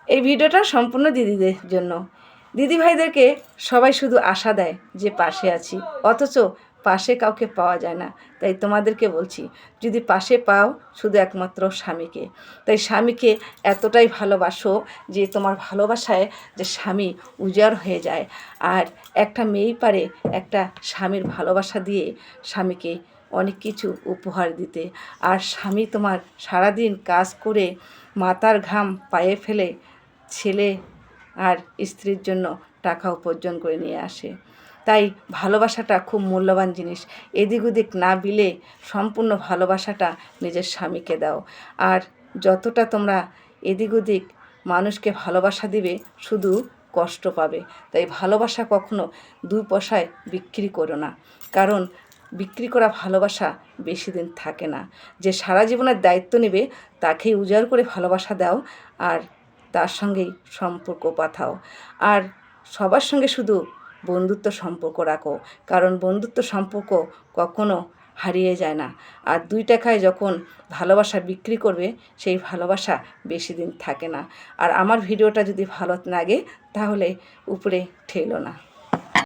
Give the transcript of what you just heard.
এই ভিডিওটা সম্পূর্ণ দিদিদের জন্য। দিদিভাইদেরকে সবাই শুধু আশা দেয় যে পাশে আছি, অথচ পাশে কাউকে পাওয়া যায় না। তাই তোমাদেরকে বলছি, যদি পাশে পাও শুধু একমাত্র স্বামীকে। তাই স্বামীকে এতটাই ভালোবাসো যে তোমার ভালোবাসায় যে স্বামী উজাড় হয়ে যায়। আর একটা মেয়েই পারে একটা স্বামীর ভালোবাসা দিয়ে স্বামীকে অনেক কিছু উপহার দিতে। আর স্বামী তোমার সারাদিন কাজ করে মাথার ঘাম পায়ে ফেলে ছেলে আর স্ত্রীর জন্য টাকা উপার্জন করে নিয়ে আসে। তাই ভালোবাসাটা খুব মূল্যবান জিনিস। এদিক ওদিক না বিলে সম্পূর্ণ ভালোবাসাটা নিজের স্বামীকে দাও। আর যতটা তোমরা এদিক ওদিক মানুষকে ভালোবাসা দিবে, শুধু কষ্ট পাবে। তাই ভালোবাসা কখনো 2 পয়সায় বিক্রি করো না, কারণ বিক্রি করা ভালোবাসা বেশি দিন থাকে না। যে সারা জীবনের দায়িত্ব নেবে তাকেই উজাড় করে ভালোবাসা দাও, আর তার সঙ্গেই সম্পর্ক পাঠাও। আর সবার সঙ্গে শুধু বন্ধুত্ব সম্পর্ক রাখো, কারণ বন্ধুত্ব সম্পর্ক কখনো হারিয়ে যায় না। আর 2 টাকায় যখন ভালোবাসা বিক্রি করবে, সেই ভালোবাসা বেশি দিন থাকে না। আর আমার ভিডিওটা যদি ভালো লাগে তাহলে উপরে ঠেলো না।